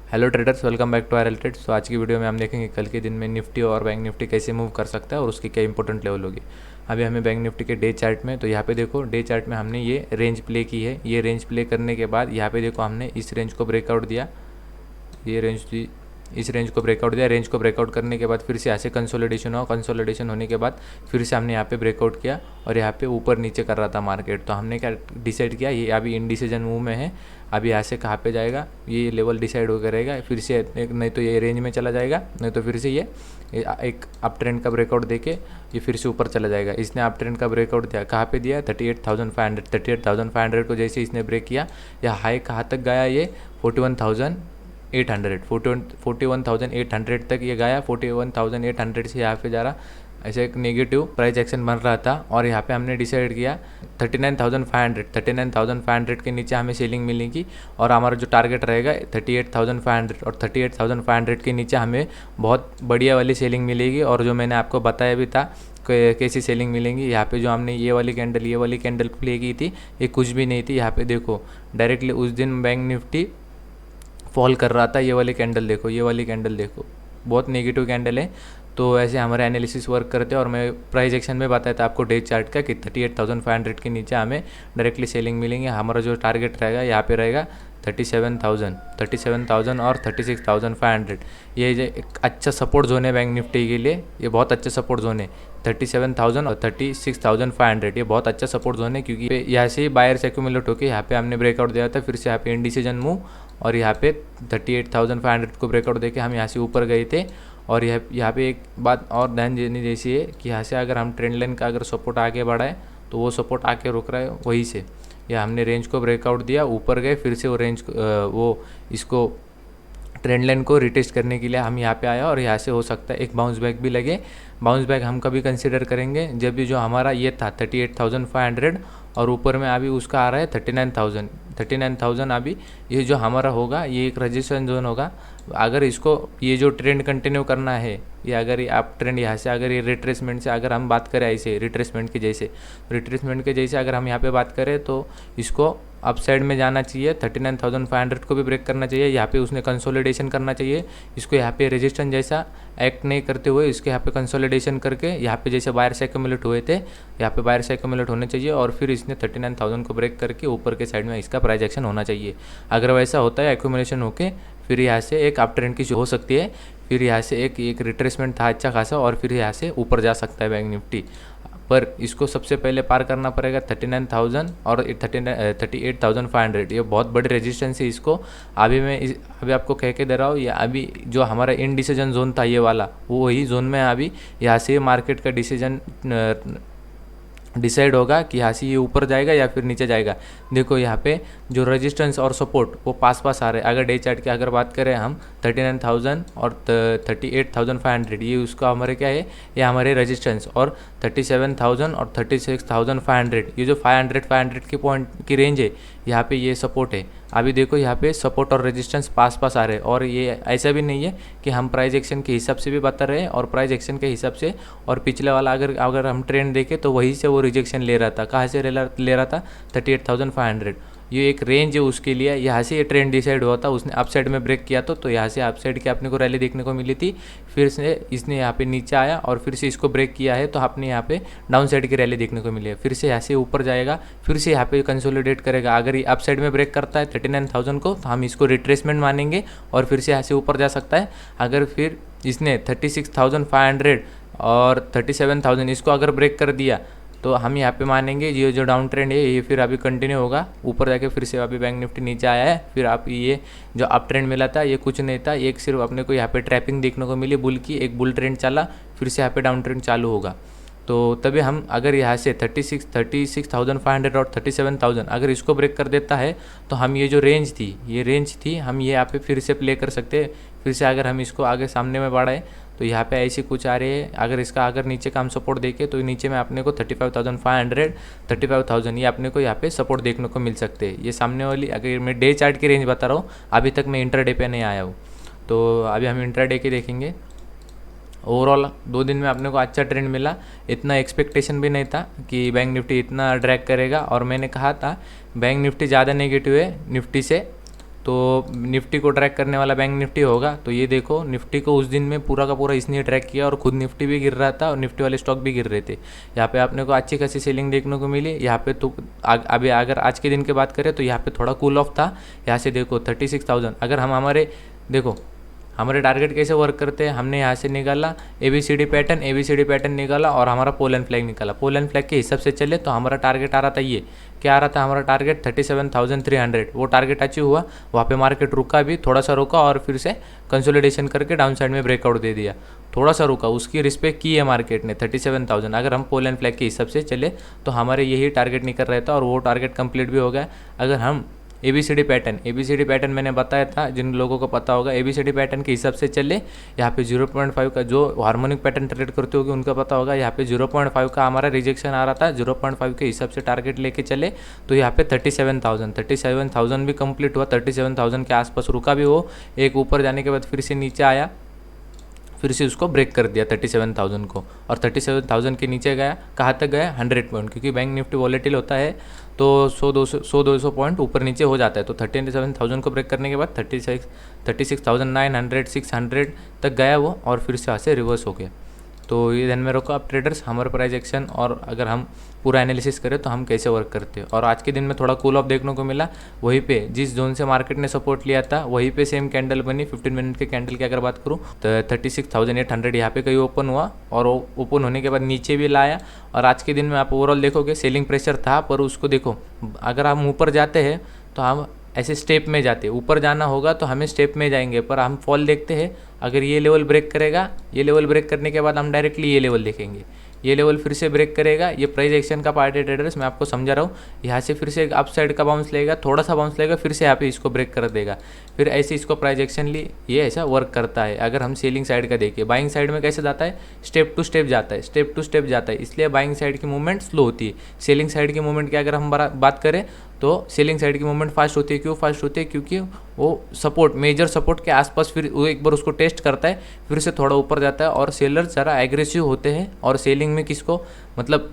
Hello traders, welcome back to R L Trades. तो आज की वीडियो में हम देखेंगे कल के दिन में निफ्टी और बैंक निफ्टी कैसे मूव कर सकता है और उसकी क्या इंपॉर्टेंट लेवल होगी। अभी हमें बैंक निफ्टी के डे चार्ट में, तो यहाँ पे देखो डे चार्ट में हमने ये रेंज प्ले की है। ये रेंज प्ले करने के बाद यहाँ पे देखो हमने इस रेंज को ब्रेकआउट दिया, ये रेंज थी, इस रेंज को ब्रेकआउट दिया। रेंज को ब्रेकआउट करने के बाद फिर से यहाँ से कंसोलिडेशन हुआ, कंसोलिडेशन होने के बाद फिर से हमने यहाँ पे ब्रेकआउट किया और यहाँ पे ऊपर नीचे कर रहा था मार्केट। तो हमने क्या डिसाइड किया, ये अभी इनडिसीजन मूव में है। अभी यहाँ से कहाँ पे जाएगा ये लेवल डिसाइड हो करेगा। फिर से नहीं तो ये रेंज में चला जाएगा, नहीं तो फिर से ये एक अप ट्रेंड का ब्रेकआउट देके ये फिर से ऊपर चला जाएगा। इसने अप ट्रेंड का ब्रेकआउट दिया, कहाँ पे दिया 38,500। 38,500 को जैसे इसने ब्रेक किया, या हाई कहाँ तक गया, ये 41,800 41,800 तक ये गया। 41,800 से यहाँ पे जा रहा, ऐसे एक नेगेटिव प्राइस एक्शन बन रहा था। और यहाँ पे हमने डिसाइड किया 39,500 के नीचे हमें सेलिंग मिलेगी और हमारा जो टारगेट रहेगा 38,500, और 38,500 के नीचे हमें बहुत बढ़िया वाली सेलिंग मिलेगी। और जो मैंने आपको बताया भी था कैसी सेलिंग मिलेंगी, यहाँ पे जो हमने ये वाली कैंडल प्ले की थी, ये कुछ भी नहीं थी। यहाँ पे देखो डायरेक्टली उस दिन बैंक निफ्टी फॉल कर रहा था। ये वाली कैंडल देखो, ये वाली कैंडल देखो, बहुत नेगेटिव कैंडल है। तो ऐसे हमारे एनालिसिस वर्क करते हैं और मैं प्राइस एक्शन में बताया था आपको डे चार्ट का कि 38,500 के नीचे हमें डायरेक्टली सेलिंग मिलेंगे। हमारा जो टारगेट रहेगा यहाँ पे रहेगा 37,000 और 36,500। ये एक अच्छा सपोर्ट जोन है बैंक निफ्टी के लिए, ये बहुत अच्छा सपोर्ट जोन है। 37,000 और 36,500 ये बहुत अच्छा सपोर्ट जोन है, क्योंकि यहाँ से ही बायर्स एक्यूमुलेट होकर यहाँ पे हमने ब्रेकआउट दिया था। फिर से यहाँ पे इनडिसीजन मूव और यहाँ पे 38,500 को ब्रेकआउट देके हम यहाँ से ऊपर गए थे। और यहाँ पे एक बात और ध्यान देने जैसी है कि यहाँ से अगर हम ट्रेंड लाइन का अगर सपोर्ट आगे बढ़ाए तो वो सपोर्ट आके रुक रहा है वहीं से। या हमने रेंज को ब्रेकआउट दिया, ऊपर गए, फिर से वो रेंज वो इसको ट्रेंड लाइन को रिटेस्ट करने के लिए हम यहाँ पे आया और यहाँ से हो सकता है एक बाउंस बैक भी लगे। बाउंस बैक हम कभी कंसिडर करेंगे जब भी जो हमारा ये था 38,500 और ऊपर में अभी उसका आ रहा है 39,000। अभी ये जो हमारा होगा ये एक रजिस्ट्रेशन जोन होगा। अगर इसको ये जो ट्रेंड कंटिन्यू करना है, ये अगर आप ट्रेंड यहाँ से अगर ये रिट्रेसमेंट से अगर हम बात करें, ऐसे रिट्रेसमेंट के जैसे अगर हम यहाँ पे बात करें तो इसको अप साइड में जाना चाहिए। 39,500 को भी ब्रेक करना चाहिए। यहाँ पे उसने कंसोलिडेशन करना चाहिए। इसको यहाँ पे रेजिस्टेंस जैसा एक्ट नहीं करते हुए इसके यहाँ पे कंसोलिडेशन करके यहाँ पे जैसे बायर्स एक्यूमुलेट हुए थे, यहाँ पे बायर्स एक्यूमुलेट होने चाहिए। और फिर इसने 39,000 को ब्रेक करके ऊपर के साइड में इसका प्राइस एक्शन होना चाहिए। अगर वैसा होता है एक्यूमुलेशन होके, फिर यहाँ से एक अप ट्रेंड की हो सकती है। फिर यहाँ से एक रिट्रेसमेंट था अच्छा खासा और फिर यहाँ से ऊपर जा सकता है बैंक निफ्टी। पर इसको सबसे पहले पार करना पड़ेगा 39,000 और 38,500। ये बहुत बड़ी रेजिस्टेंस है। इसको अभी आपको कह के दे रहा हूँ, ये अभी जो हमारा इनडिसीजन जोन था ये वाला, वो वही जोन में अभी यहाँ से मार्केट का डिसीजन डिसाइड होगा कि यहाँ से ये ऊपर जाएगा या फिर नीचे जाएगा। देखो यहाँ पे जो रेजिस्टेंस और सपोर्ट वो पास आ रहे हैं। अगर डे चार्ट की अगर बात करें हम 39,000 और 38,500, ये उसका हमारे क्या है, ये हमारे रेजिस्टेंस। और 37,000 और 36,500 ये जो 500 की पॉइंट की रेंज है, यहाँ पे ये सपोर्ट है। अभी देखो यहाँ पे सपोर्ट और रेजिस्टेंस पास आ रहे हैं। और ये ऐसा भी नहीं है कि हम प्राइस एक्शन के हिसाब से भी बता रहे हैं और प्राइस एक्शन के हिसाब से, और पिछले वाला अगर हम ट्रेंड देखें तो वहीं से वो रिजेक्शन ले रहा था। कहाँ से ले रहा था 38,500। ये एक रेंज है उसके लिए, यहाँ से ये ट्रेंड डिसाइड हुआ था। उसने अपसाइड में ब्रेक किया तो यहाँ से अपसाइड की अपने को रैली देखने को मिली थी। फिर से इसने यहाँ पे नीचे आया और फिर से इसको ब्रेक किया है तो आपने यहाँ पे डाउन साइड की रैली देखने को मिली है। फिर से यहाँ से ऊपर जाएगा, फिर से यहाँ पे कंसोलिडेट करेगा। अगर ये अपसाइड में ब्रेक करता है 39,000 को तो हम इसको रिट्रेसमेंट मानेंगे और फिर से यहाँ से ऊपर जा सकता है। अगर फिर इसने 36,500 और 37,000 इसको अगर ब्रेक कर दिया तो हम यहाँ पे मानेंगे ये जो डाउन ट्रेंड है ये फिर अभी कंटिन्यू होगा ऊपर जाके। फिर से अभी बैंक निफ्टी नीचे आया है। फिर आप ये जो अप ट्रेंड मिला था ये कुछ नहीं था, एक सिर्फ अपने को यहाँ पे ट्रैपिंग देखने को मिली बुल की, एक बुल ट्रेंड चला, फिर से यहाँ पे डाउन ट्रेंड चालू होगा। तो तभी हम अगर यहाँ से 36,500 और 37,000 अगर इसको ब्रेक कर देता है तो हम ये जो रेंज थी हम ये यहाँ पे फिर से प्ले कर सकते हैं। फिर से अगर हम इसको आगे सामने में बढ़ाएं तो यहाँ पे ऐसी कुछ आ रही है। अगर इसका अगर नीचे का हम सपोर्ट देखें तो नीचे में अपने को 35,500 35,000 ये अपने को यहाँ पे सपोर्ट देखने को मिल सकते हैं। ये सामने वाली, अगर मैं डे चार्ट की रेंज बता रहा हूँ, अभी तक मैं इंट्राडे पे नहीं आया हूँ। तो अभी हम इंट्राडे की देखेंगे। ओवरऑल 2 दिन में अपने को अच्छा ट्रेंड मिला। इतना एक्सपेक्टेशन भी नहीं था कि बैंक निफ्टी इतना ड्रैग करेगा। और मैंने कहा था बैंक निफ्टी ज़्यादा नेगेटिव है निफ्टी से, तो निफ्टी को ट्रैक करने वाला बैंक निफ्टी होगा। तो ये देखो निफ्टी को उस दिन में पूरा का पूरा इसने ट्रैक किया और खुद निफ्टी भी गिर रहा था और निफ्टी वाले स्टॉक भी गिर रहे थे। यहाँ पे आपने को अच्छी खासी सेलिंग देखने को मिली। यहाँ पे तो अभी अगर आज के दिन की बात करें तो यहाँ पे थोड़ा कूल ऑफ था। यहाँ से देखो 36,000, अगर हम हमारे टारगेट कैसे वर्क करते हैं, हमने यहाँ से निकाला ABCD पैटर्न निकाला और हमारा पोल एंड फ्लैग निकाला। पोल एंड फ्लैग के हिसाब से चले तो हमारा टारगेट आ रहा था, ये क्या आ रहा था हमारा टारगेट 37,300। वो टारगेट अचीव हुआ। वहाँ पे मार्केट रुका भी, थोड़ा सा रुका और फिर से कंसोलिडेशन करके डाउन साइड में ब्रेकआउट दे दिया। थोड़ा सा रुका, उसकी रिस्पेक्ट की है मार्केट ने 37,000। अगर हम पोल एंड फ्लैग के हिसाब से चले तो हमारे यही टारगेट निकल रहा था और वो टारगेट कंप्लीट भी हो गया। अगर हम ABCD पैटर्न मैंने बताया था, जिन लोगों को पता होगा ABCD पैटर्न के हिसाब से चले। यहाँ पे 0.5 का, जो हार्मोनिक पैटर्न ट्रेड करते होगे उनका पता होगा, यहाँ पे 0.5 का हमारा रिजेक्शन आ रहा था। 0.5 के हिसाब से टारगेट लेके चले तो यहाँ पे 37,000 भी कंप्लीट हुआ। 37,000 के आसपास रुका भी वो, एक ऊपर जाने के बाद फिर से नीचे आया, फिर से उसको ब्रेक कर दिया 37,000 को और 37,000 के नीचे गया। कहाँ तक गया? 100 पॉइंट, क्योंकि बैंक निफ्टी वॉलेटिल होता है तो 100-200 पॉइंट ऊपर नीचे हो जाता है। तो 37,000 को ब्रेक करने के बाद 36,900 600 तक गया वो और फिर से यहाँ से रिवर्स हो गया। तो ये ध्यान में रखो आप ट्रेडर्स, हमारे प्राइस एक्शन और अगर हम पूरा एनालिसिस करें तो हम कैसे वर्क करते हैं। और आज के दिन में थोड़ा कूल ऑफ देखने को मिला। वहीं पे जिस जोन से मार्केट ने सपोर्ट लिया था वहीं पे सेम कैंडल बनी। 15 मिनट के कैंडल की अगर बात करूँ तो 36,800 यहाँ पे कहीं ओपन हुआ और ओपन होने के बाद नीचे भी लाया। और आज के दिन में आप ओवरऑल देखोगे सेलिंग प्रेशर था, पर उसको देखो अगर हम ऊपर जाते हैं तो हम ऐसे स्टेप में जाते, ऊपर जाना होगा तो हमें स्टेप में जाएंगे, पर हम फॉल देखते हैं। अगर ये लेवल ब्रेक करेगा, ये लेवल ब्रेक करने के बाद हम डायरेक्टली ये लेवल देखेंगे। ये लेवल फिर से ब्रेक करेगा, ये प्राइस एक्शन का पार्ट है ट्रेडर्स, मैं आपको समझा रहा हूँ। यहाँ से फिर से अप साइड का बाउंस लेगा, थोड़ा सा बाउंस लेगा, फिर से यहाँ पे इसको ब्रेक कर देगा, फिर ऐसे इसको प्राइस एक्शन ली, ये ऐसा वर्क करता है। अगर हम सेलिंग साइड का देखिए, बाइंग साइड में कैसे जाता है, स्टेप टू स्टेप जाता है, स्टेप टू स्टेप जाता है, इसलिए बाइंग साइड की मूवमेंट स्लो होती है। सेलिंग साइड की मूवमेंट की अगर हम बात करें तो सेलिंग साइड की मूवमेंट फास्ट होती है। क्यों फास्ट होती है? क्योंकि वो सपोर्ट, मेजर सपोर्ट के आसपास फिर वो एक बार उसको टेस्ट करता है, फिर से थोड़ा ऊपर जाता है और सेलर ज़रा एग्रेसिव होते हैं। और सेलिंग में किसको, मतलब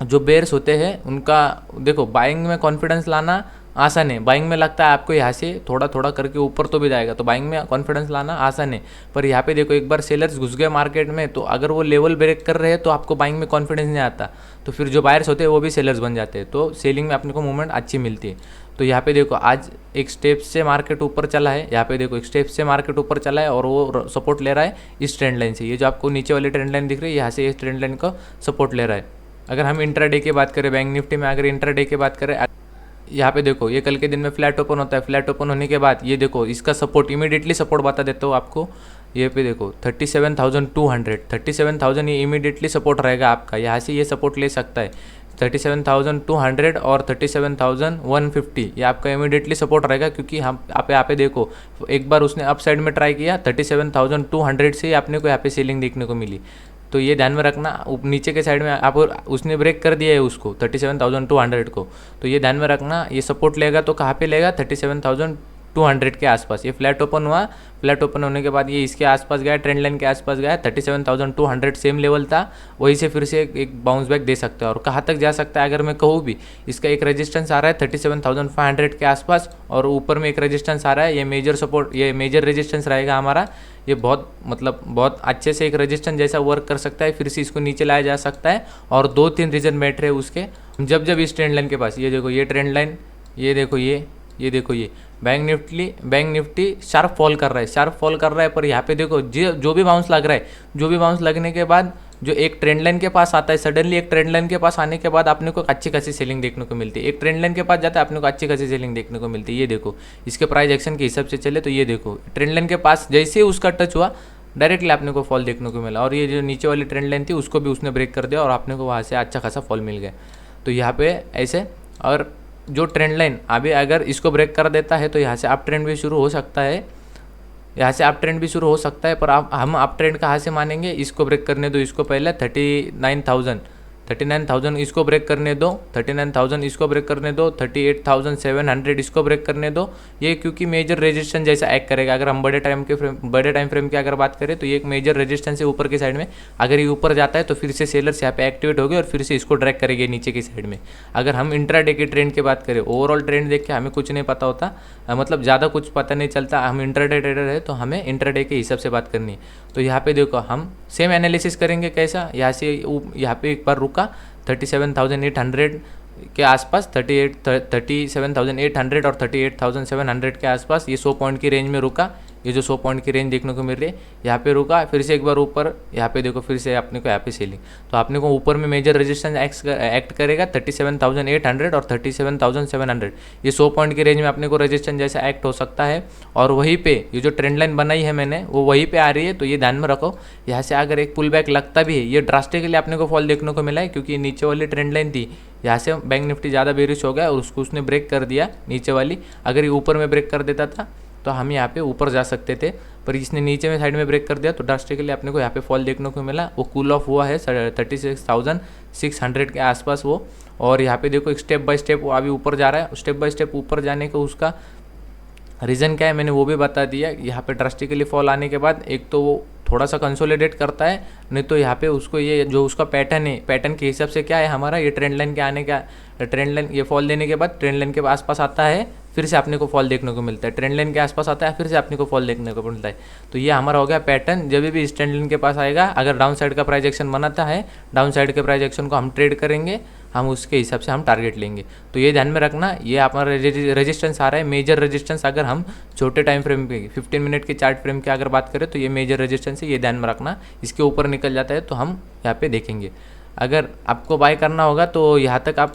जो बेयर्स होते हैं उनका देखो, बाइंग में कॉन्फिडेंस लाना आसान है। बाइंग में लगता है आपको यहाँ से थोड़ा थोड़ा करके ऊपर तो भी जाएगा, तो बाइंग में कॉन्फिडेंस लाना आसान है। पर यहाँ पे देखो एक बार सेलर्स घुस गए मार्केट में तो अगर वो लेवल ब्रेक कर रहे हैं तो आपको बाइंग में कॉन्फिडेंस नहीं आता, तो फिर जो बायर्स होते हैं वो भी सेलर्स बन जाते हैं। तो सेलिंग में अपने को मूवमेंट अच्छी मिलती है। तो यहाँ पे देखो आज एक स्टेप से मार्केट ऊपर चला है, यहाँ पे देखो एक स्टेप से मार्केट ऊपर चला है और वो सपोर्ट ले रहा है इस ट्रेंड लाइन से। ये जो आपको नीचे वाली ट्रेंड लाइन दिख रही है, यहाँ से इस ट्रेंड लाइन का सपोर्ट ले रहा है। अगर हम इंट्राडे की बात करें, बैंक निफ्टी में अगर इंट्राडे की बात करें, यहाँ पे देखो ये कल के दिन में फ्लैट ओपन होता है। फ्लैट ओपन होने के बाद ये देखो इसका सपोर्ट, इमीडिएटली सपोर्ट बता देता हूँ आपको। ये पे देखो 37,200 ये इमीडिएटली सपोर्ट रहेगा आपका, यहाँ से ये सपोर्ट ले सकता है। 37,200 और 37,150 ये आपका इमीडिएटली सपोर्ट रहेगा, क्योंकि हम यहाँ पे देखो एक बार उसने अप साइड में ट्राई किया 37,200 से आपने को यहाँ पे सेलिंग देखने को मिली। तो ये ध्यान में रखना, नीचे के साइड में आप उसने ब्रेक कर दिया है उसको 37,200 को, तो ये ध्यान में रखना ये सपोर्ट लेगा तो कहाँ पे लेगा 37,200 के आसपास। ये फ्लैट ओपन हुआ, फ्लैट ओपन होने के बाद ये इसके आसपास गया, ट्रेंड लाइन के आसपास गया, 37,200 सेम लेवल था, वहीं से फिर से एक बाउंस बैक दे सकता है। और कहाँ तक जा सकता है अगर मैं कहूँ भी, इसका एक रेजिस्टेंस आ रहा है 37,500 के आसपास और ऊपर में एक रेजिस्टेंस आ रहा है, ये मेजर सपोर्ट, ये मेजर रेजिस्टेंस रहेगा हमारा। ये बहुत बहुत अच्छे से एक रेजिस्टेंस जैसा वर्क कर सकता है, फिर से इसको नीचे लाया जा सकता है। और 2-3 रीजन बैठ रहे उसके, जब इस ट्रेंड लाइन के पास, ये देखो ये ट्रेंड लाइन, ये देखो ये देखो ये बैंक निफ्टी शार्प फॉल कर रहा है, पर यहाँ पे देखो जो भी बाउंस लग रहा है, जो भी बाउंस लगने के बाद जो एक ट्रेंड लाइन के पास आता है, सडनली एक ट्रेंड लाइन के पास आने के बाद आपने को अच्छी खासी सेलिंग देखने को मिलती है। एक ट्रेंड लाइन के पास जाता है आपने को अच्छी खासी सेलिंग देखने को मिलती है। ये देखो इसके प्राइस एक्शन के हिसाब से चले तो ये देखो ट्रेंड लाइन के पास जैसे ही उसका टच हुआ डायरेक्टली आपने को फॉल देखने को मिला, और ये जो नीचे वाली ट्रेंड लाइन थी उसको भी उसने ब्रेक कर दिया और आपने को वहाँ से अच्छा खासा फॉल मिल गया। तो यहाँ पे ऐसे, और जो ट्रेंड लाइन अभी अगर इसको ब्रेक कर देता है तो यहाँ से अप ट्रेंड भी शुरू हो सकता है, पर हम अप ट्रेंड कहाँ से मानेंगे, इसको ब्रेक करने दो, इसको पहले 39,000 39,000 इसको ब्रेक करने दो, 39,000 इसको ब्रेक करने दो, 38,700 इसको ब्रेक करने दो। ये क्योंकि मेजर रेजिस्टेंस जैसा एक्ट करेगा। अगर हम बड़े टाइम फ्रेम की अगर बात करें तो ये एक मेजर रेजिस्टेंस है ऊपर की साइड में। अगर ये ऊपर जाता है तो फिर से सेलर्स यहाँ पे एक्टिवेट होगी और फिर से इसको ड्रैग करेंगे नीचे की साइड में। अगर हम इंट्राडे की ट्रेंड की बात करें, ओवरऑल ट्रेंड देख के हमें कुछ नहीं पता होता, मतलब ज़्यादा कुछ पता नहीं चलता। हम इंट्राडे ट्रेडर है तो हमें इंट्राडे के हिसाब से बात करनी है। तो यहाँ पे देखो हम सेम एनालिसिस करेंगे कैसा, यहाँ से यहाँ पे एक बार रुका 37,800 के आसपास, 37,800 और 38,700 के आसपास, ये 100 पॉइंट की रेंज में रुका। ये जो 100 पॉइंट की रेंज देखने को मिल रही है, यहाँ पे रुका, फिर से एक बार ऊपर, यहाँ पे देखो फिर से अपने को यहाँ पे सेलिंग। तो अपने को ऊपर में मेजर रेजिस्टेंस एक्ट करेगा 37,800 और 37,700। ये 100 पॉइंट की रेंज में अपने को रेजिस्टेंस जैसा एक्ट हो सकता है। और वहीं पे ये जो ट्रेंड लाइन बनाई है मैंने, वो वहीं पे आ रही है। तो ये ध्यान में रखो, यहाँ से अगर एक पुल बैक लगता भी है, ये ड्रास्टिकली अपने को फॉल देखने को मिला है, क्योंकि नीचे वाली ट्रेंड लाइन थी, यहाँ से बैंक निफ्टी ज़्यादा बेरिश हो गया और उसको उसने ब्रेक कर दिया नीचे वाली। अगर ये ऊपर में ब्रेक कर देता था तो हम यहाँ पे ऊपर जा सकते थे, पर इसने नीचे में साइड में ब्रेक कर दिया तो ड्रास्टिकली अपने को यहाँ पे फॉल देखने को मिला। वो कूल ऑफ हुआ है 36,600 के आसपास वो। और यहाँ पे देखो स्टेप बाय स्टेप वो अभी ऊपर जा रहा है। स्टेप बाय स्टेप ऊपर जाने का उसका रीज़न क्या है मैंने वो भी बता दिया। यहाँ पे ड्रास्टिकली फॉल आने के बाद एक तो वो थोड़ा सा कंसोलिडेट करता है, नहीं तो यहाँ पे उसको ये जो उसका पैटर्न है, पैटर्न के हिसाब से क्या है हमारा, ये ट्रेंड लाइन के आने का, ट्रेंड लाइन ये फॉल देने के बाद ट्रेंड लाइन के आसपास आता है, फिर से अपने को फॉल देखने को मिलता है। ट्रेंड लाइन के आसपास आता है, फिर से अपने को फॉल देखने को मिलता है। तो ये हमारा हो गया पैटर्न। जब भी इस ट्रेंड लाइन के पास आएगा, अगर डाउन साइड का प्राइस एक्शन बनाता है, डाउन साइड के प्राइस एक्शन को हम ट्रेड करेंगे, हम उसके हिसाब से हम टारगेट लेंगे। तो ये ध्यान में रखना, ये हमारा रेजिस्टेंस आ रहा है, मेजर रेजिस्टेंस। अगर हम छोटे टाइम फ्रेम पे 15 मिनट के चार्ट फ्रेम की अगर बात करें तो ये मेजर रेजिस्टेंस है, ये ध्यान में रखना। इसके ऊपर निकल जाता है तो हम यहाँ पे देखेंगे। अगर आपको बाय करना होगा तो यहाँ तक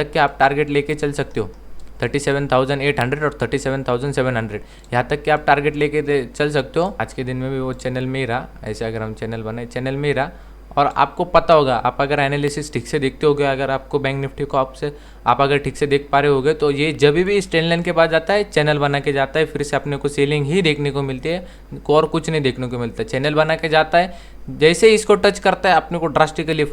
कि आप टारगेट लेके चल सकते हो 37,800 और 37,700, यहाँ तक कि आप टारगेट लेके चल सकते हो। आज के दिन में भी वो चैनल में ही रहा, ऐसे अगर हम चैनल बनाए चैनल में ही रहा। और आपको पता होगा, आप अगर एनालिसिस ठीक से देखते होगे, अगर आपको बैंक निफ्टी को आप अगर ठीक से देख पा रहे होगे, तो ये जब भी इस ट्रेंड लाइन के पास जाता है, चैनल बना के जाता है, फिर से अपने को सेलिंग ही देखने को मिलती है, और कुछ नहीं देखने को मिलता। चैनल बना के जाता है, जैसे ही इसको टच करता है अपने को ड्रास्टिकली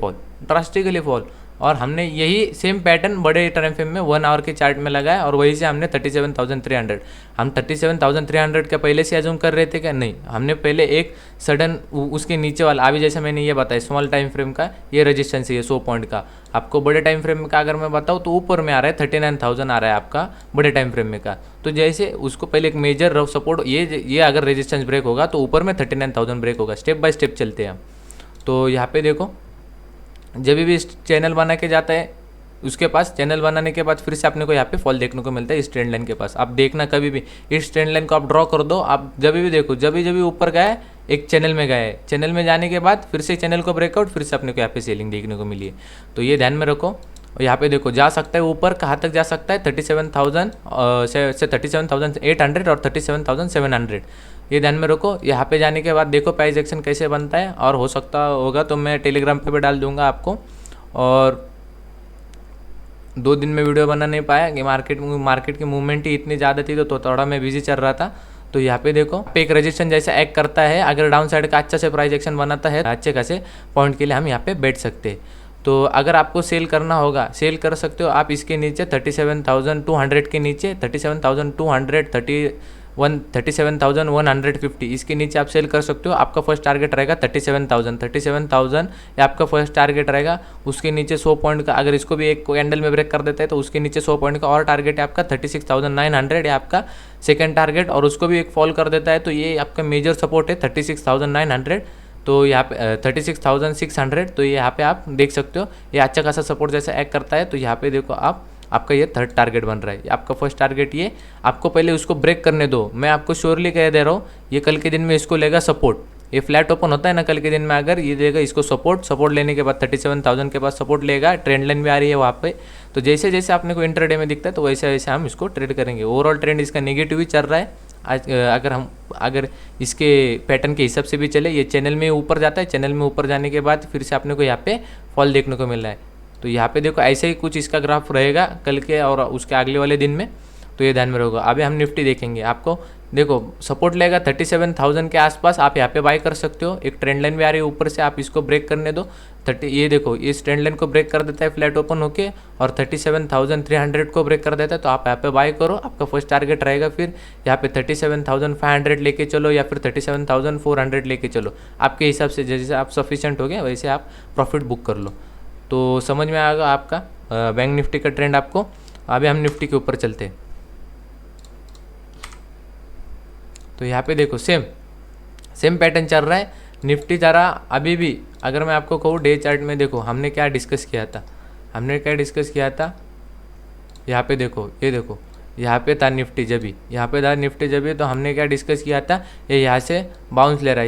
फॉल। और हमने यही सेम पैटर्न बड़े टाइम फ्रेम में 1 आवर के चार्ट में लगाया, और वहीं से हमने 37,300, हम 37,300 का पहले से अज्यूम कर रहे थे क्या? नहीं, हमने पहले एक सडन उसके नीचे वाला, अभी जैसे मैंने ये बताया स्मॉल टाइम फ्रेम का ये रेजिस्टेंस है 100 पॉइंट का। आपको बड़े टाइम फ्रेम का अगर मैं बताऊँ तो ऊपर में आ रहा है 39,000 आ रहा है आपका बड़े टाइम फ्रेम में का। तो जैसे उसको पहले एक मेजर रफ सपोर्ट, ये अगर रेजिस्टेंस ब्रेक होगा तो ऊपर में 39,000 ब्रेक होगा। स्टेप बाय स्टेप चलते हैं हम। तो यहाँ पे देखो, जब भी इस चैनल बना के जाता है, उसके पास चैनल बनाने के बाद फिर से अपने को यहाँ पे फॉल देखने को मिलता है इस ट्रेंड लाइन के पास। आप देखना कभी भी इस ट्रेंड लाइन को आप ड्रॉ कर दो, आप जब भी देखो, जब भी ऊपर गया है एक चैनल में गया है, चैनल में जाने के बाद फिर से चैनल को ब्रेकआउट, फिर से अपने को यहाँ पे सेलिंग देखने को मिली है। तो ये ध्यान में रखो। और यहाँ पे देखो जा सकता है ऊपर, कहाँ तक जा सकता है 37,000 से 37,800 और 37,700, ये ध्यान में रखो। यहाँ पे जाने के बाद देखो प्राइस एक्शन कैसे बनता है, और हो सकता होगा तो मैं टेलीग्राम पे भी डाल दूंगा आपको। और 2 दिन में वीडियो बना नहीं पाया कि मार्केट की मूवमेंट ही इतनी ज़्यादा थी, तो थोड़ा मैं बिजी चल रहा था। तो यहाँ पे देखो एक रजिस्टेंस जैसा एक्ट करता है, अगर डाउन साइड का अच्छा से प्राइस एक्शन बनाता है, अच्छे खासे पॉइंट के लिए हम यहाँ पे बैठ सकते हैं। तो अगर आपको सेल करना होगा, सेल कर सकते हो आप इसके नीचे 37,200 के नीचे, 37,200, 37,150 इसके नीचे आप सेल कर सकते हो। आपका फर्स्ट टारगेट रहेगा 37,000 ये आपका फर्स्ट टारगेट रहेगा। उसके नीचे 100 पॉइंट का, अगर इसको भी एक कैंडल में ब्रेक कर देता है तो उसके नीचे 100 पॉइंट का और टारगेट है आपका 36,900, ये आपका सेकंड टारगेट। और उसको भी एक फॉल कर देता है तो ये आपका मेजर सपोर्ट है 36,900। तो यहाँ पे 36,600, तो ये यहाँ पे आप देख सकते हो, ये अच्छा खासा सपोर्ट जैसा एक्ट करता है। तो यहाँ पे देखो आपका ये थर्ड टारगेट बन रहा है। आपका फर्स्ट टारगेट ये, आपको पहले उसको ब्रेक करने दो। मैं आपको श्योरली कह दे रहा हूँ, ये कल के दिन में इसको लेगा सपोर्ट। ये फ्लैट ओपन होता है ना कल के दिन में, अगर ये देगा इसको सपोर्ट लेने के बाद 37,000 के पास सपोर्ट लेगा। ट्रेंड लाइन भी आ रही है वहाँ पे। तो जैसे जैसे आपने को इंट्राडे में दिखता है तो वैसे वैसे हम इसको ट्रेड करेंगे। ओवरऑल ट्रेंड इसका नेगेटिव ही चल रहा है आज। अगर इसके पैटर्न के हिसाब से भी चले, ये चैनल में ऊपर जाता है, चैनल में ऊपर जाने के बाद फिर से अपने को यहाँ पे फॉल देखने को मिल रहा है। तो यहाँ पे देखो ऐसे ही कुछ इसका ग्राफ रहेगा कल के और उसके अगले वाले दिन में। तो ये ध्यान में रहोगा। अभी हम निफ्टी देखेंगे, आपको देखो सपोर्ट लेगा 37,000 के आसपास, आप यहाँ पे बाय कर सकते हो। एक ट्रेंड लाइन भी आ रही है ऊपर से, आप इसको ब्रेक करने दो। ये देखो इस ट्रेंड लाइन को ब्रेक कर देता है फ्लैट ओपन होके, और 37,300 को ब्रेक कर देता है, तो आप यहाँ पे बाय करो। आपका फर्स्ट टारगेट रहेगा फिर यहाँ पे 37,500 लेके चलो, या फिर 37,400 लेके चलो। आपके हिसाब से जैसे आप सफिशिएंट हो गए वैसे आप प्रॉफिट बुक कर लो। तो समझ में आएगा आपका बैंक निफ्टी का ट्रेंड आपको। अभी हम निफ्टी के ऊपर चलते हैं। तो यहाँ पे देखो सेम पैटर्न चल रहा है। निफ्टी ज़रा अभी भी, अगर मैं आपको कहूँ डे चार्ट में देखो हमने क्या डिस्कस किया था, यहाँ पे देखो, ये देखो यहाँ पे था निफ्टी जबी, तो हमने क्या डिस्कस किया था, ये यहाँ से बाउंस ले रहा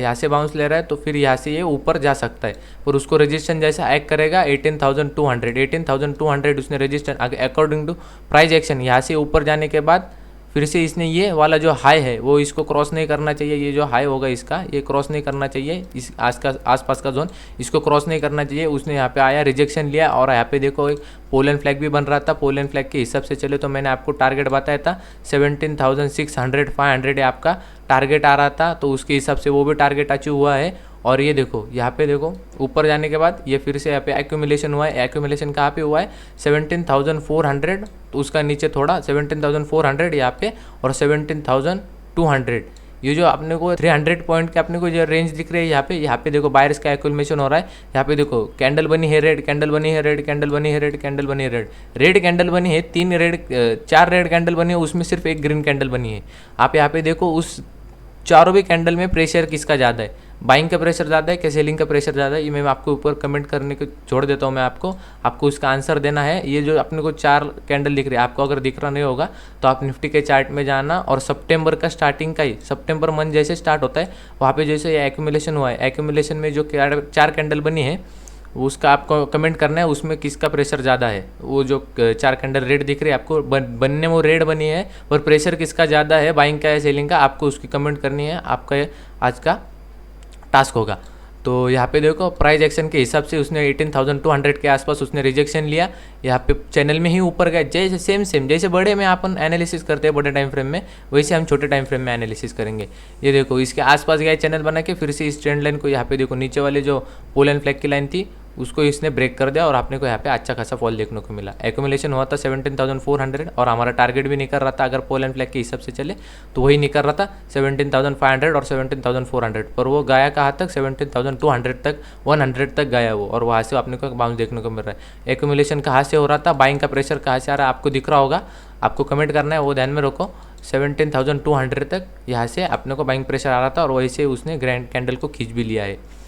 है, तो फिर यहाँ से ये ऊपर जा सकता है, पर उसको रेजिस्टेंस जैसा एक्ट करेगा 18,200 उसने resistance according to price action यहाँ से ऊपर जाने के बाद फिर से इसने ये वाला जो हाई है वो इसको क्रॉस नहीं करना चाहिए। ये जो हाई होगा इसका, ये क्रॉस नहीं करना चाहिए, इस आसपास का जोन इसको क्रॉस नहीं करना चाहिए। उसने यहाँ पे आया, रिजेक्शन लिया, और यहाँ पे देखो एक पोलन फ्लैग भी बन रहा था। पोलन फ्लैग के हिसाब से चले तो मैंने आपको टारगेट बताया था 17,600 आपका टारगेट आ रहा था, तो उसके हिसाब से वो भी टारगेट अचीव हुआ है। और ये देखो यहाँ पे देखो ऊपर जाने के बाद ये फिर से यहाँ पे एक्यूमुलेशन हुआ है। एक्यूमुलेशन कहाँ पे हुआ है, 17,400, तो उसका नीचे थोड़ा 17,400 यहाँ पे, और 17,200। ये जो अपने को 300 पॉइंट के अपने को जो रेंज दिख रही है यहाँ पे देखो बायर्स का एक्यूमुलेशन हो रहा है। यहाँ पे देखो कैंडल बनी है रेड, कैंडल बनी है रेड, कैंडल बनी है रेड, कैंडल बनी है रेड, रेड कैंडल बनी है, 4 रेड कैंडल बनी है, उसमें सिर्फ एक ग्रीन कैंडल बनी है। आप यहाँ पे देखो उस चारों भी कैंडल में प्रेशर किसका ज़्यादा है, बाइंग का प्रेशर ज़्यादा है कि सेलिंग का प्रेशर ज़्यादा है, ये मैं आपको ऊपर कमेंट करने को छोड़ देता हूँ। मैं आपको इसका आंसर देना है। ये जो अपने को 4 कैंडल दिख रही है, आपको अगर दिख रहा नहीं होगा तो आप निफ्टी के चार्ट में जाना, और सितंबर का स्टार्टिंग का ही, सितंबर मंथ जैसे स्टार्ट होता है वहाँ पे जैसे ये एक्यूमुलेशन हुआ है, एक्यूमुलेशन में जो 4 कैंडल बनी है उसका आपको कमेंट करना है, उसमें किसका प्रेशर ज़्यादा है। वो जो 4 कैंडल रेड दिख रही है आपको, बनने में वो रेड बनी है, पर प्रेशर किसका ज़्यादा है, बाइंग का है सेलिंग का, आपको उसकी कमेंट करनी है। आपका आज का टास्क होगा। तो यहाँ पे देखो प्राइस एक्शन के हिसाब से उसने 18,200 के आसपास उसने रिजेक्शन लिया। यहाँ पे चैनल में ही ऊपर गए, जैसे सेम जैसे बड़े में अपन एनालिसिस करते हैं बड़े टाइम फ्रेम में, वैसे हम छोटे टाइम फ्रेम में एनालिसिस करेंगे। ये देखो इसके आसपास गया चैनल बना के, फिर से इस ट्रेंड लाइन को यहाँ पे देखो नीचे वाले जो पोल एंड फ्लैग की लाइन थी उसको इसने ब्रेक कर दिया, और आपने को यहाँ पे अच्छा खासा फॉल देखने को मिला। एक्यूमुलेशन हुआ था 17,400, और हमारा टारगेट भी निकल रहा था, अगर पोल एंड फ्लैग के हिसाब से चले तो वही निकल रहा था 17,500 और 17,400, पर वो गया कहाँ तक, 17,200 तक, 100 तक गया वो, और वहाँ से अपने को बाउंस देखने को मिल रहा है। एक्यूमुलेशन कहाँ से हो रहा था, बाइंग का प्रेशर कहाँ से आ रहा है, आपको दिख रहा होगा, आपको कमेंट करना है, वो ध्यान में रखो। 17,200 तक यहाँ से अपने को बाइंग प्रेशर आ रहा था, और वही से उसने ग्रैंड कैंडल को खींच भी लिया है।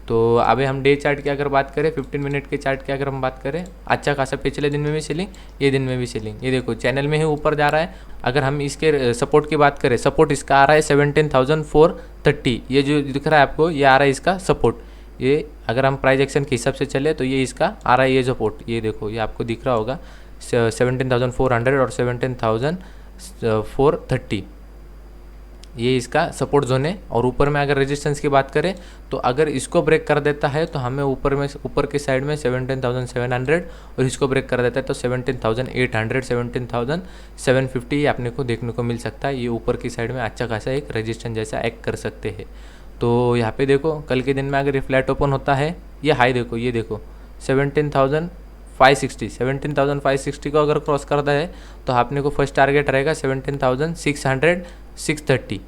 तो अभी हम डे चार्ट की अगर बात करें, 15 मिनट के चार्ट की अगर हम बात करें, अच्छा खासा पिछले दिन में भी सेलिंग, ये दिन में भी सेलिंग। ये देखो चैनल में ही ऊपर जा रहा है। अगर हम इसके सपोर्ट की बात करें, सपोर्ट इसका आ रहा है 17,430, ये जो दिख रहा है आपको, ये आ रहा है इसका सपोर्ट। ये अगर हम प्राइस एक्शन के हिसाब से चले तो ये इसका आ रहा है ये सपोर्ट, ये देखो ये आपको दिख रहा होगा 17,400 और 17,430, ये इसका सपोर्ट जोन है। और ऊपर में अगर रेजिस्टेंस की बात करें तो अगर इसको ब्रेक कर देता है तो हमें ऊपर के साइड में 17,700, और इसको ब्रेक कर देता है तो 17,800, 17,750 अपने को देखने को मिल सकता है। ये ऊपर की साइड में अच्छा खासा एक रेजिस्टेंस जैसा एक्ट कर सकते हैं। तो यहाँ पे देखो कल के दिन में अगर ये फ्लैट ओपन होता है, ये हाई देखो, ये देखो 17,560 को अगर क्रॉस करता है तो आपने को फर्स्ट टारगेट रहेगा 17,630,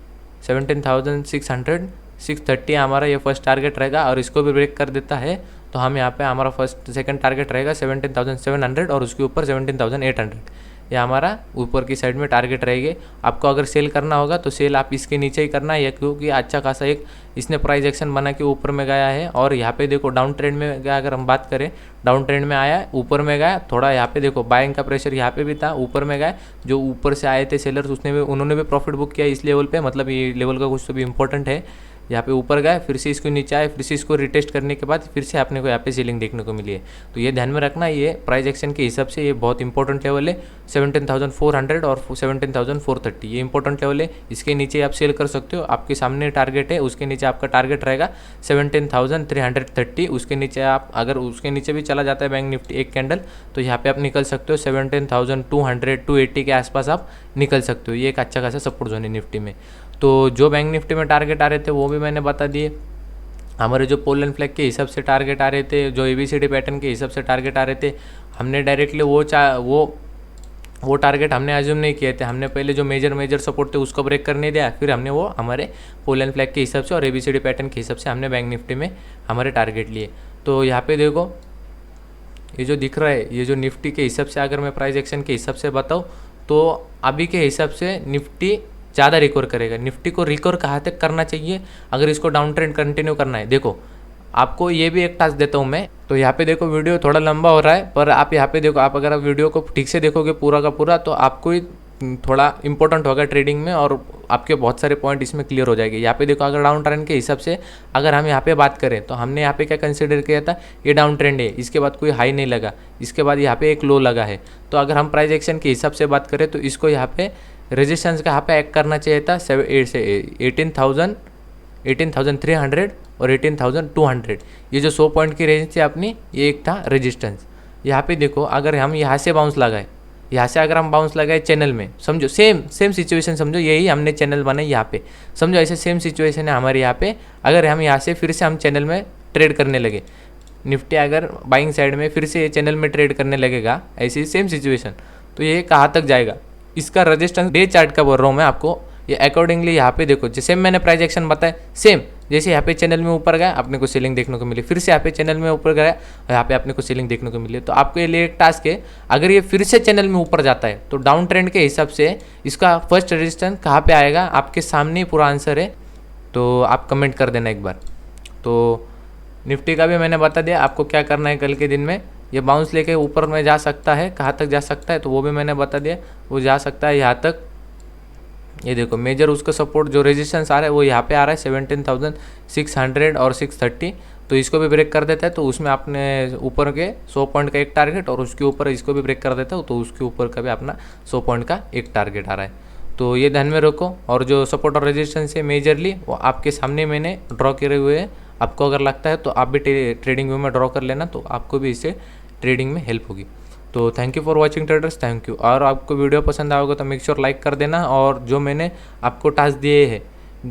17,630 हमारा ये फर्स्ट टारगेट रहेगा। और इसको भी ब्रेक कर देता है तो हम यहाँ पे हमारा सेकंड टारगेट रहेगा 17,700, और उसके ऊपर 17,800, ये हमारा ऊपर की साइड में टारगेट रहेंगे। आपको अगर सेल करना होगा तो सेल आप इसके नीचे ही करना है, क्योंकि अच्छा खासा एक इसने प्राइस एक्शन बना के ऊपर में गया है। और यहाँ पे देखो डाउन ट्रेंड में गया, अगर हम बात करें डाउन ट्रेंड में आया, ऊपर में गया थोड़ा, यहाँ पे देखो बाइंग का प्रेशर यहाँ पे भी था, ऊपर में गया, जो ऊपर से आए थे सेलर्स उन्होंने भी प्रॉफिट बुक किया इस लेवल पे, मतलब ये लेवल का कुछ तो भी इंपॉर्टेंट है। यहाँ पे ऊपर गए, फिर से इसको नीचे आए, फिर से इसको रिटेस्ट करने के बाद फिर से आपने को यहाँ पे सेलिंग देखने को मिली है। तो ये ध्यान में रखना, ये प्राइस एक्शन के हिसाब से ये बहुत इंपॉर्टेंट लेवल है 17,400 और 17,430, ये इंपॉर्टेंट लेवल है। इसके नीचे आप सेल कर सकते हो, आपके सामने टारगेट है, उसके नीचे आपका टारगेट रहेगा 17,330। उसके नीचे आप अगर उसके नीचे भी चला जाता है बैंक निफ्टी एक कैंडल, तो यहाँ पे आप निकल सकते हो 17,200 280 के आसपास आप निकल सकते हो। ये एक अच्छा खासा सपोर्ट जोन है निफ्टी में। तो जो बैंक निफ्टी में टारगेट आ रहे थे वो भी मैंने बता दिए। हमारे जो पोल एंड फ्लैग के हिसाब से टारगेट आ रहे थे, जो ABCD पैटर्न के हिसाब से टारगेट आ रहे थे, हमने डायरेक्टली वो टारगेट हमने अज्यूम नहीं किए थे। हमने पहले जो मेजर सपोर्ट थे उसको ब्रेक करने दिया, फिर हमने वो हमारे पोल एंड फ्लैग के हिसाब से और ABCD पैटर्न के हिसाब से हमने बैंक निफ्टी में हमारे टारगेट लिए। तो यहाँ पे देखो ये जो दिख रहा है, ये जो निफ्टी के हिसाब से अगर मैं प्राइस एक्शन के हिसाब से बताऊँ तो अभी के हिसाब से निफ्टी ज़्यादा रिकवर करेगा। निफ्टी को रिकवर कहाँ तक करना चाहिए अगर इसको डाउन ट्रेंड कंटिन्यू करना है? देखो आपको ये भी एक टास्क देता हूँ मैं। तो यहाँ पे देखो वीडियो थोड़ा लंबा हो रहा है, पर आप यहाँ पे देखो, आप अगर आप वीडियो को ठीक से देखोगे पूरा का पूरा, तो आपको ही थोड़ा इंपॉर्टेंट होगा ट्रेडिंग में और आपके बहुत सारे पॉइंट इसमें क्लियर हो जाएंगे। यहाँ पे देखो अगर डाउन ट्रेंड के हिसाब से अगर हम यहाँ पे बात करें तो हमने यहाँ पे क्या कंसिडर किया था, ये डाउन ट्रेंड है, इसके बाद कोई हाई नहीं लगा, इसके बाद यहाँ पे एक लो लगा है। तो अगर हम प्राइस एक्शन के हिसाब से बात करें तो इसको यहाँ पे रेजिस्टेंस का यहाँ पे एक्ट करना चाहिए था 18,300 और 18,200। ये जो 100 पॉइंट की रेंज थी अपनी, ये एक था रेजिस्टेंस। यहाँ पे देखो अगर हम यहाँ से बाउंस लगाए, यहाँ से अगर हम बाउंस लगाए चैनल में, समझो सेम सिचुएशन, समझो यही हमने चैनल बनाई यहाँ पे, समझो ऐसे सेम सिचुएशन है हमारे यहाँ पे। अगर हम यहाँ से फिर से हम चैनल में ट्रेड करने लगे, निफ्टी अगर बाइंग साइड में फिर से चैनल में ट्रेड करने लगेगा, ऐसी सेम सिचुएशन, तो ये कहाँ तक जाएगा? इसका रेजिस्टेंस डे चार्ट का बोल रहा हूँ मैं आपको, ये अकॉर्डिंगली यहाँ पे देखो जैसे मैंने प्राइस एक्शन बताया सेम, जैसे यहाँ पे चैनल में ऊपर गया अपने को सेलिंग देखने को मिली, फिर से यहाँ पे चैनल में ऊपर गया यहाँ पे अपने को सेलिंग देखने को मिली। तो आपके लिए एक टास्क है, अगर ये फिर से चैनल में ऊपर जाता है तो डाउन ट्रेंड के हिसाब से इसका फर्स्ट रेजिस्टेंस कहाँ पे आएगा, आपके सामने ही पूरा आंसर है, तो आप कमेंट कर देना एक बार। तो निफ्टी का भी मैंने बता दिया आपको क्या करना है। कल के दिन में ये बाउंस लेके ऊपर में जा सकता है, कहाँ तक जा सकता है तो वो भी मैंने बता दिया, वो जा सकता है यहाँ तक। ये देखो मेजर उसका सपोर्ट जो रेजिस्टेंस आ रहा है वो यहाँ पे आ रहा है 17,600 और 630, तो इसको भी ब्रेक कर देता है तो उसमें आपने ऊपर के 100 पॉइंट का एक टारगेट और उसके ऊपर इसको भी ब्रेक कर देता है तो उसके ऊपर का भी अपना 100 पॉइंट का एक टारगेट आ रहा है। तो ये ध्यान में रखो। और जो सपोर्ट और रेजिस्टेंस है मेजरली वो आपके सामने मैंने ड्रॉ करे हुए हैं, आपको अगर लगता है तो आप भी ट्रेडिंग व्यू में ड्रॉ कर लेना, तो आपको भी इससे ट्रेडिंग में हेल्प होगी। तो thank you for watching traders, thank you. और आपको वीडियो पसंद आएगा तो मेक श्योर लाइक कर देना। और जो मैंने आपको टास्क दिए हैं,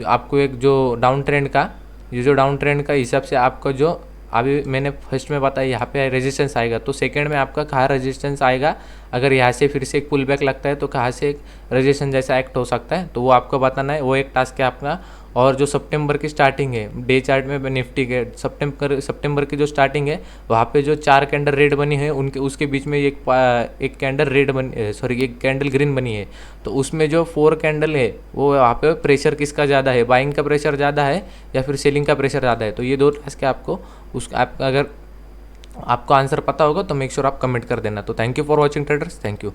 आपको एक जो डाउन ट्रेंड का, ये जो डाउन ट्रेंड का हिसाब से आपका जो अभी मैंने फर्स्ट में बताया यहाँ पे रेजिस्टेंस आएगा, तो सेकंड में आपका कहाँ रेजिस्टेंस आएगा, अगर यहाँ से फिर से एक पुल बैक लगता है तो कहाँ से एक रेजिस्टेंस जैसा एक्ट हो सकता है, तो वो आपको बताना है, वो एक टास्क है आपका। और जो सितंबर की स्टार्टिंग है डे चार्ट में निफ्टी के, सितंबर की जो स्टार्टिंग है वहाँ पे जो 4 कैंडल रेड बनी है उनके उसके बीच में एक कैंडल रेड बनी, सॉरी एक कैंडल ग्रीन बनी है, तो उसमें जो 4 कैंडल है वो वहाँ पे प्रेशर किसका ज़्यादा है, बाइंग का प्रेशर ज़्यादा है या फिर सेलिंग का प्रेशर ज़्यादा है। तो ये 2 टास्क है आपको, आप अगर आपको आंसर पता होगा तो मेक श्योर आप कमेंट कर देना। तो thank you for watching traders, thank you.